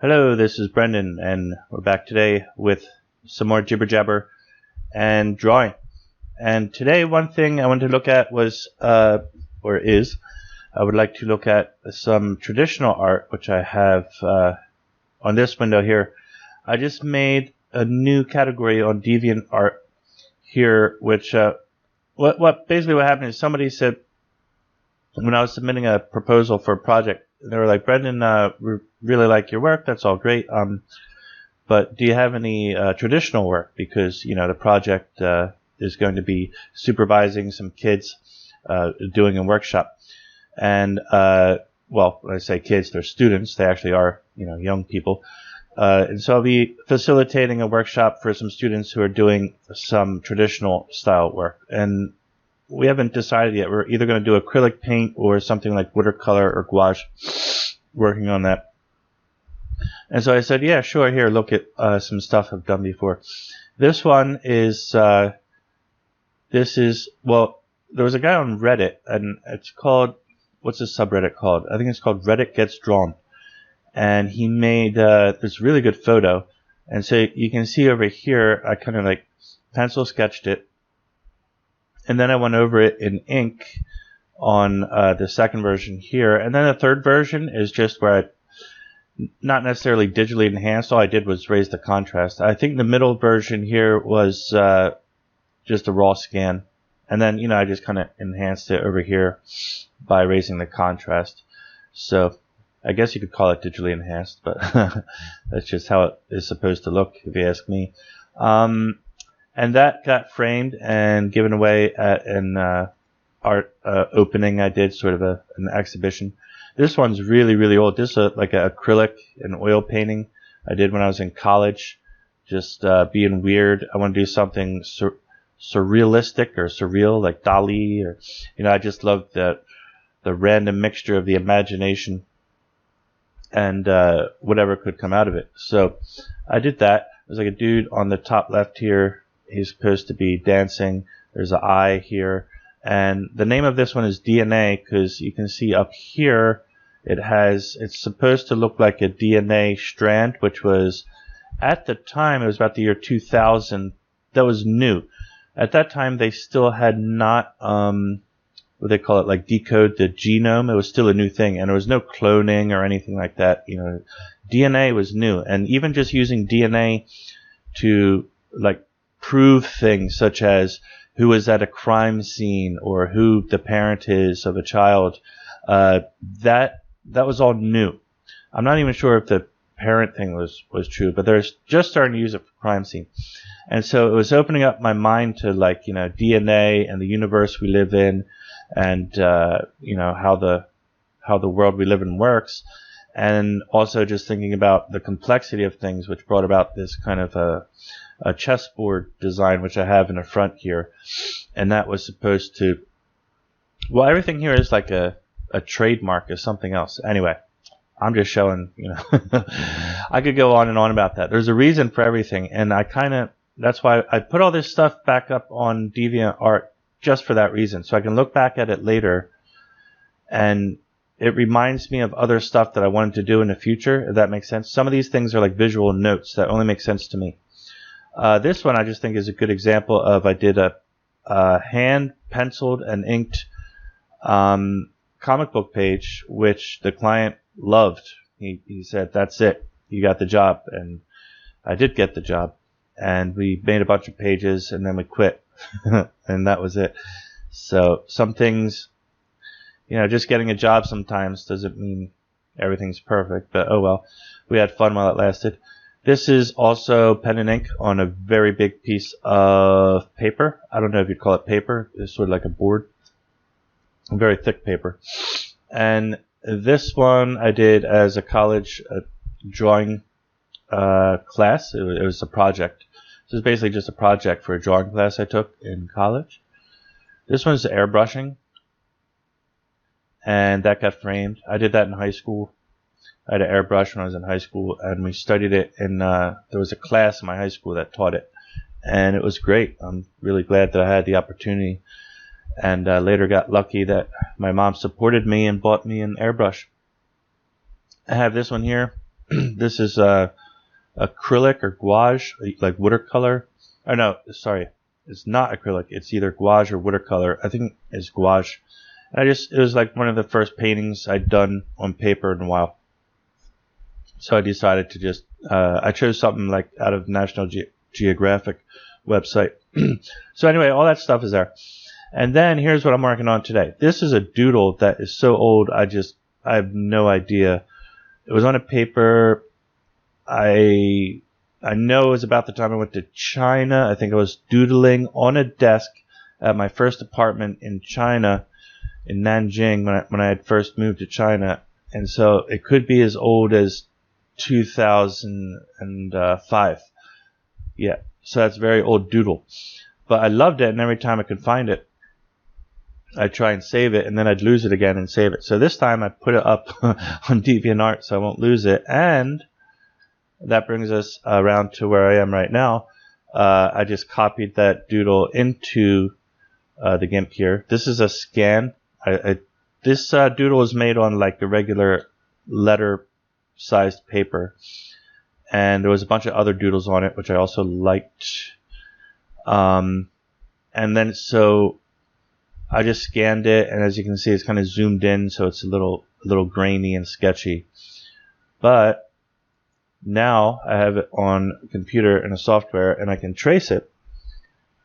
Hello, this is Brendan, and we're back today with some more jibber jabber and drawing. And today, one thing I wanted to look at was, I would like to look at some traditional art, which I have on this window here. I just made a new category on DeviantArt here, which basically what happened is somebody said when I was submitting a proposal for a project, they were like, Brendan, we really like your work. That's all great. But do you have any traditional work? Because, the project is going to be supervising some kids doing a workshop. And, well, when I say kids, they're students. They actually are, young people. And so I'll be facilitating a workshop for some students who are doing some traditional style work. And we haven't decided yet. We're either going to do acrylic paint or something like watercolor or gouache, working on that. And so I said, yeah, sure, here, look at some stuff I've done before. This one is, well, there was a guy on Reddit, and it's called, what's this subreddit called? I think it's called Reddit Gets Drawn. And he made this really good photo. And so you can see over here, I kind of like pencil sketched it. And then I went over it in ink on the second version here. And then the third version is just where I, not necessarily digitally enhanced. All I did was raise the contrast. I think the middle version here was just a raw scan. And then, I just kind of enhanced it over here by raising the contrast. So I guess you could call it digitally enhanced, but that's just how it is supposed to look, if you ask me. And that got framed and given away at an art opening I did, sort of an exhibition. This one's really, really old. This is like an acrylic and oil painting I did when I was in college, just being weird. I want to do something surrealistic or surreal, like Dali, or I just love the random mixture of the imagination and whatever could come out of it. So I did that. There's like a dude on the top left here. He's supposed to be dancing. There's an eye here. And the name of this one is DNA because you can see up here it's supposed to look like a DNA strand, which was, at the time, it was about the year 2000. That was new. At that time, they still had not, what they call it, like decode the genome. It was still a new thing. And there was no cloning or anything like that. DNA was new. And even just using DNA to, like, prove things such as who was at a crime scene or who the parent is of a child, that was all new. I'm not even sure if the parent thing was true, but they're just starting to use it for crime scene. And so it was opening up my mind to, like, DNA and the universe we live in, and how the world we live in works, and also just thinking about the complexity of things, which brought about this kind of a chessboard design, which I have in the front here. And that was supposed to, well, everything here is like a trademark of something else. Anyway, I'm just showing, I could go on and on about that. There's a reason for everything. And that's why I put all this stuff back up on DeviantArt, just for that reason. So I can look back at it later, and it reminds me of other stuff that I wanted to do in the future, if that makes sense. Some of these things are like visual notes that only make sense to me. This one I just think is a good example of, I did a hand penciled and inked comic book page, which the client loved. He said, that's it, you got the job. And I did get the job, and we made a bunch of pages, and then we quit. And that was it. So some things, just getting a job sometimes doesn't mean everything's perfect, but oh well, we had fun while it lasted. This is also pen and ink on a very big piece of paper. I don't know if you'd call it paper. It's sort of like a board. A very thick paper. And this one I did as a college drawing class. It was a project. This is basically just a project for a drawing class I took in college. This one's airbrushing, and that got framed. I did that in high school. I had an airbrush when I was in high school, and we studied it in, there was a class in my high school that taught it, and it was great. I'm really glad that I had the opportunity, and later got lucky that my mom supported me and bought me an airbrush. I have this one here. This is acrylic or gouache, like watercolor. Oh no, sorry, it's not acrylic. It's either gouache or watercolor. I think it's gouache. And it was like one of the first paintings I'd done on paper in a while. So I decided to just, I chose something like out of National Geographic website. So anyway, all that stuff is there. And then here's what I'm working on today. This is a doodle that is so old, I have no idea. It was on a paper. I know it was about the time I went to China. I think I was doodling on a desk at my first apartment in China, in Nanjing, when I had first moved to China. And so it could be as old as 2005. Yeah, so that's a very old doodle. But I loved it, and every time I could find it, I'd try and save it, and then I'd lose it again and save it. So this time I put it up on DeviantArt so I won't lose it. And that brings us around to where I am right now. I just copied that doodle into the GIMP here. This is a scan. This doodle is made on like the regular letter-sized paper. And there was a bunch of other doodles on it, which I also liked. And then so I just scanned it, and as you can see, it's kind of zoomed in, so it's a little grainy and sketchy. But now I have it on a computer in a software, and I can trace it,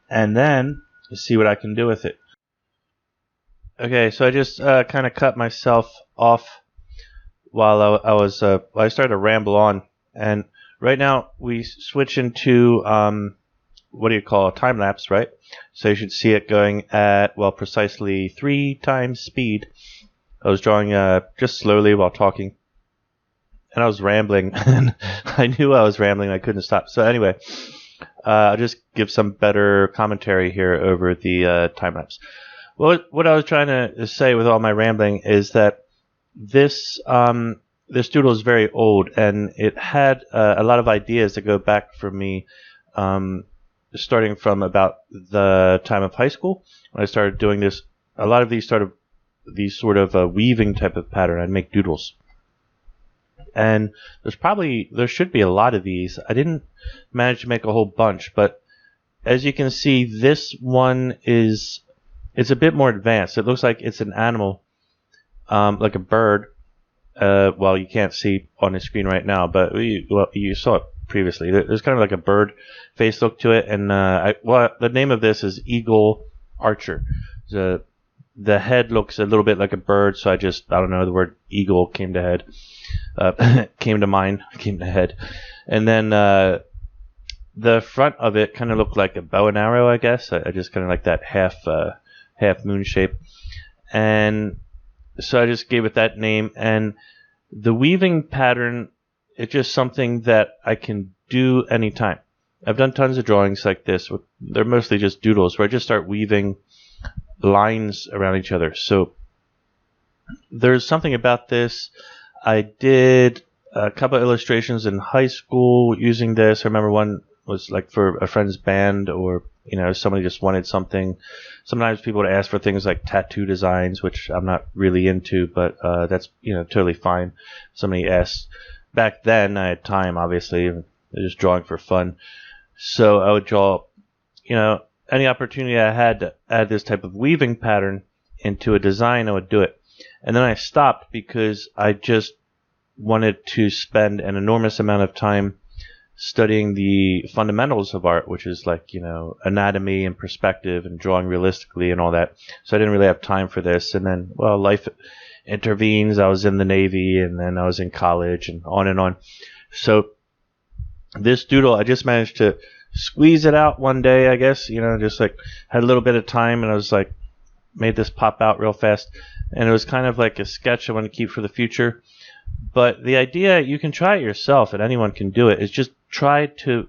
and then see what I can do with it. Okay, so I just kind of cut myself off while I started to ramble on, and right now we switch into what do you call a time lapse, right? So you should see it going at, well, precisely 3 times speed. I was drawing just slowly while talking, and I was rambling, and I knew I was rambling. I couldn't stop. So anyway, I'll just give some better commentary here over the time lapse. Well, what I was trying to say with all my rambling is that this doodle is very old, and it had a lot of ideas that go back for me. Starting from about the time of high school, when I started doing this. A lot of these sort of weaving type of pattern. I'd make doodles, and there should be a lot of these. I didn't manage to make a whole bunch, but as you can see, this one it's a bit more advanced. It looks like it's an animal, like a bird. Well, you can't see on the screen right now, but you saw it previously. There's kind of like a bird face look to it, and the name of this is Eagle Archer. The head looks a little bit like a bird, so I don't know, the word eagle came to head, came to mind, came to head, and then the front of it kind of looked like a bow and arrow, I guess. I just kind of like that half moon shape, and so I just gave it that name. And the weaving pattern, it's just something that I can do anytime. I've done tons of drawings like this. They're mostly just doodles where I just start weaving lines around each other. So there's something about this. I did a couple of illustrations in high school using this. I remember one was like for a friend's band, or somebody just wanted something. Sometimes people would ask for things like tattoo designs, which I'm not really into, but that's totally fine. Somebody asked. Back then I had time, obviously, just drawing for fun. So I would draw, any opportunity I had to add this type of weaving pattern into a design, I would do it. And then I stopped because I just wanted to spend an enormous amount of time studying the fundamentals of art, which is like, anatomy and perspective and drawing realistically and all that. So I didn't really have time for this. And then, well, life intervenes. I was in the Navy, and then I was in college, and on and on. So this doodle, I just managed to squeeze it out one day, I guess, just like had a little bit of time, and I was like, made this pop out real fast. And it was kind of like a sketch I want to keep for the future. But the idea, you can try it yourself, and anyone can do it, is just try to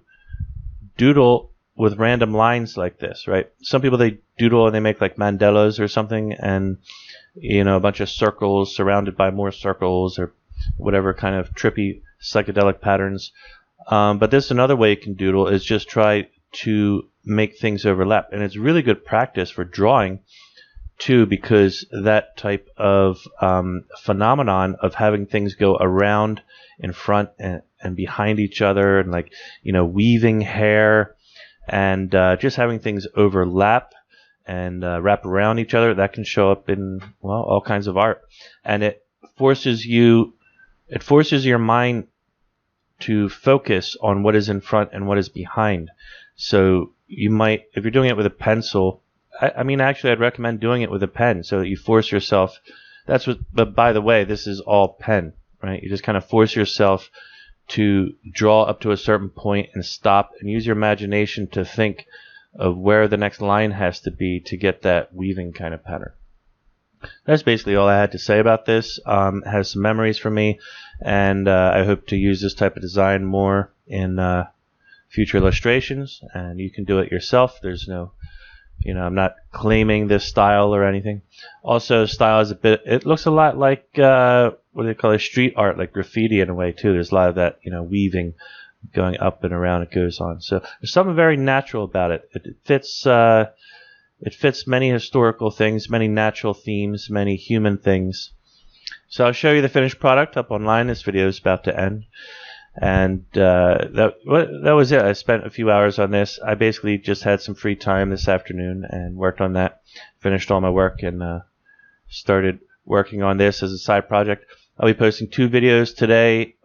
doodle with random lines like this, right? Some people, they doodle and they make like mandalas or something, and a bunch of circles surrounded by more circles, or whatever kind of trippy psychedelic patterns. But this, another way you can doodle is just try to make things overlap. And it's really good practice for drawing too, because that type of phenomenon of having things go around, in front, and behind each other, and like, weaving hair, and just having things overlap and wrap around each other, that can show up in, well, all kinds of art. And it forces your mind to focus on what is in front and what is behind. So you might, if you're doing it with a pencil, actually I'd recommend doing it with a pen, so that you force yourself. But by the way, this is all pen, right? You just kind of force yourself to draw up to a certain point and stop, and use your imagination to think of where the next line has to be to get that weaving kind of pattern. That's basically all I had to say about this. It has some memories for me, and I hope to use this type of design more in future illustrations, and you can do it yourself. There's no, I'm not claiming this style or anything. Also, style is it looks a lot like, what do they call it, street art, like graffiti in a way too. There's a lot of that, weaving going up and around, it goes on. So there's something very natural about it. It fits many historical things, many natural themes, many human things. So I'll show you the finished product up online. This video is about to end. And that was it. I spent a few hours on this. I basically just had some free time this afternoon and worked on that. Finished all my work and started working on this as a side project. I'll be posting 2 videos today.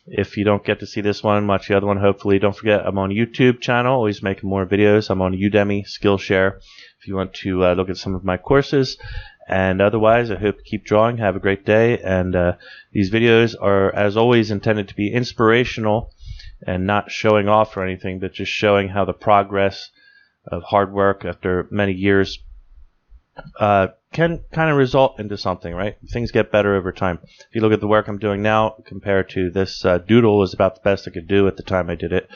If you don't get to see this one, watch the other one, hopefully. Don't forget, I'm on YouTube channel, always making more videos. I'm on UDEMY, SKILLSHARE, if you want to look at some of my courses. And otherwise, I hope you keep drawing. Have a great day. And these videos are, as always, intended to be inspirational and not showing off or anything, but just showing how the progress of hard work after many years can kind of result into something, right? Things get better over time. If you look at the work I'm doing now compared to this, Doodle was about the best I could do at the time I did it.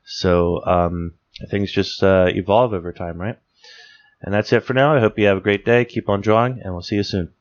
So things just evolve over time, right? And that's it for now. I hope you have a great day. Keep on drawing, and we'll see you soon.